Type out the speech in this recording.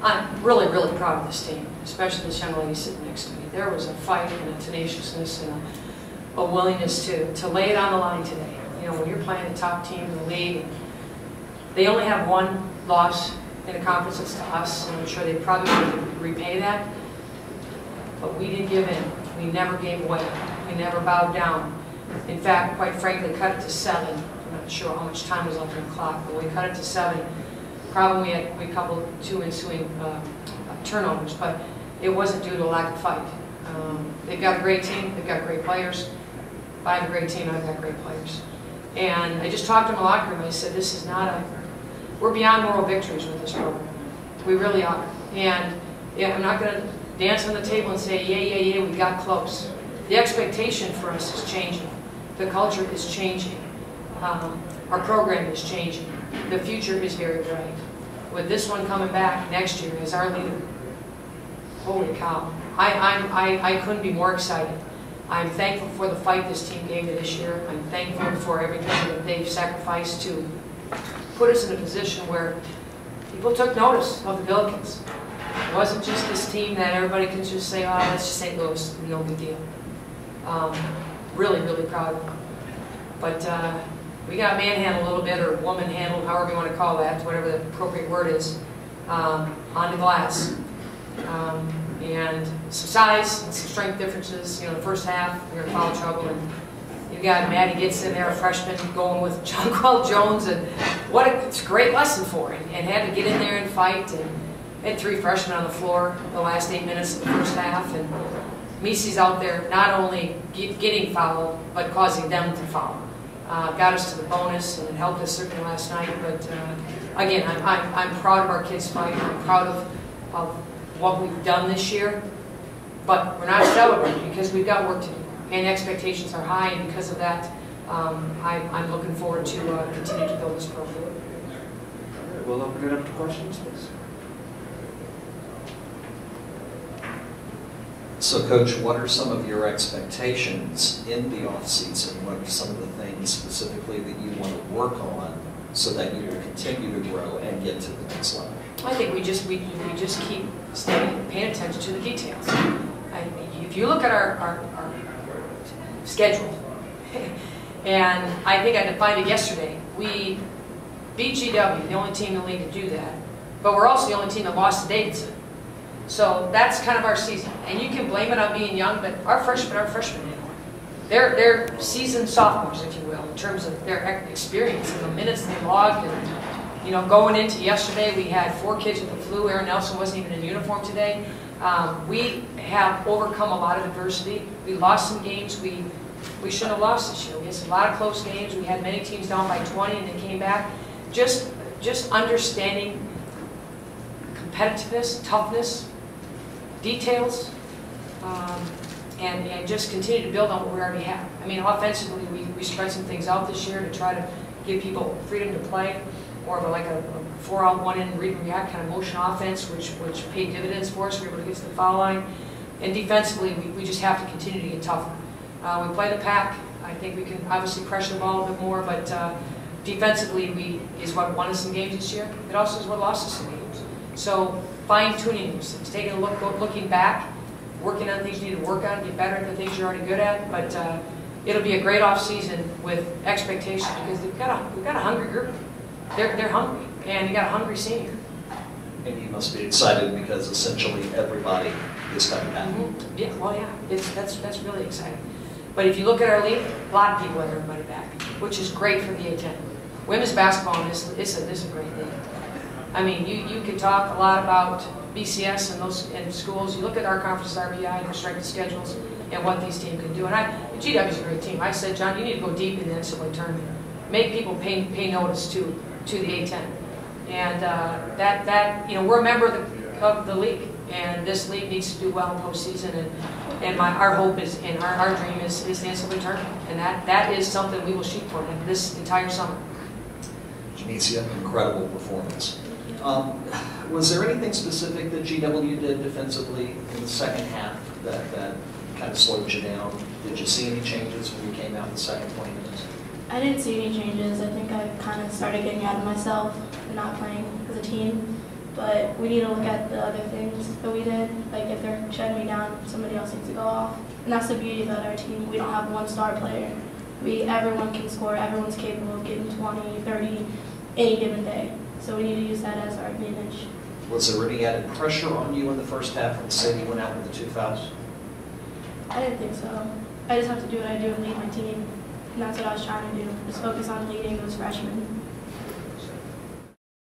I'm really, really proud of this team, especially this young lady sitting next to me. There was a fight and a tenaciousness and a willingness to lay it on the line today. You know, when you're playing the top team in the league, they only have one loss in the conference, it's to us, and I'm sure they probably would repay that. But we didn't give in. We never gave away. We never bowed down. In fact, quite frankly, cut it to 7. I'm not sure how much time was left on the clock, but we cut it to 7. Probably we had a couple 2 ensuing turnovers, but it wasn't due to a lack of fight. They've got a great team. They've got great players. If I have a great team, I've got great players. And I just talked to them in the locker room. I said, this is not a... We're beyond moral victories with this program. We really are. And yeah, I'm not going to dance on the table and say, yeah, we got close. The expectation for us is changing. The culture is changing. Our program is changing. The future is very bright. With this one coming back next year as our leader, holy cow. I couldn't be more excited. I'm thankful for the fight this team gave me this year. I'm thankful for everything that they've sacrificed to put us in a position where people took notice of the Billikens. It wasn't just this team that everybody can just say, oh, that's just St. Louis, no big deal. Really, really proud of them. But we got manhandled a little bit, or woman handled, however you want to call that, whatever the appropriate word is, on the glass. And some size and some strength differences. You know, the first half, we were in foul trouble, and you got Maddie gets in there, a freshman, going with Jonquel Jones, and it's a great lesson for him. And had to get in there and fight, and had 3 freshmen on the floor the last 8 minutes of the first half, and Misi's out there not only getting fouled, but causing them to foul. Got us to the bonus, and it helped us certainly last night. But again, I'm proud of our kids' fight. I'm proud of what we've done this year. But we're not celebrating because we've got work to do, and expectations are high. And because of that, I'm looking forward to continue to build this program. All right, we'll open it up to questions, please. So, Coach, what are some of your expectations in the off-season? What are some of the things specifically that you want to work on so that you will continue to grow and get to the next level? I think we just keep paying attention to the details. If you look at our schedule, and I think I defined it yesterday, we beat GW, the only team in the league to do that, but we're also the only team that lost to Davidson. So that's kind of our season. And you can blame it on being young, but our freshmen are freshmen now. They're seasoned sophomores, if you will, in terms of their experience and the minutes they logged. And, you know, going into yesterday, we had 4 kids with the flu. Aaron Nelson wasn't even in uniform today. We have overcome a lot of adversity. We lost some games we shouldn't have lost this year. We had a lot of close games. We had many teams down by 20, and they came back. Just understanding competitiveness, toughness, details, and just continue to build on what we already have. I mean, offensively, we spread some things out this year to try to give people freedom to play, more of like a 4-out, 1-in, read and react kind of motion offense, which paid dividends for us. We were able to get to the foul line. And defensively, we just have to continue to get tougher. We play the pack. I think we can obviously pressure the ball a bit more, but defensively is what won us some games this year. It also is what lost us some games. So fine-tuning those things, taking a looking back, working on things you need to work on, get better at the things you're already good at. But it'll be a great off-season with expectations because we've got a hungry group. They're hungry, and you got a hungry senior. And you must be excited because essentially everybody is coming back. Mm-hmm. Yeah, well, yeah, that's really exciting. But if you look at our league, a lot of people have everybody back, which is great for the A-10. Women's basketball is a great league. I mean, you can talk a lot about BCS and schools. You look at our conference, RBI, and our strength of schedules, and what these teams can do. And GW is a great team. I said, John, you need to go deep in the NCAA tournament. Make people pay notice to the A-10. And that you know, we're a member of the league, and this league needs to do well in postseason. And our hope is, and our dream is the NCAA tournament. And that is something we will shoot for this entire summer. Janicia, incredible performance. Was there anything specific that GW did defensively in the second half that kind of slowed you down? Did you see any changes when you came out in the second 20 minutes? I didn't see any changes. I think I kind of started getting out of myself and not playing as a team. but we need to look at the other things that we did. Like if they're shutting me down, somebody else needs to go off. And that's the beauty about our team. We don't have one star player. Everyone can score. Everyone's capable of getting 20, 30 any given day. So we need to use that as our advantage. Was there any added pressure on you in the first half when Sadie went out with the 2 fouls? I didn't think so. I just have to do what I do and lead my team. And that's what I was trying to do, just focus on leading those freshmen.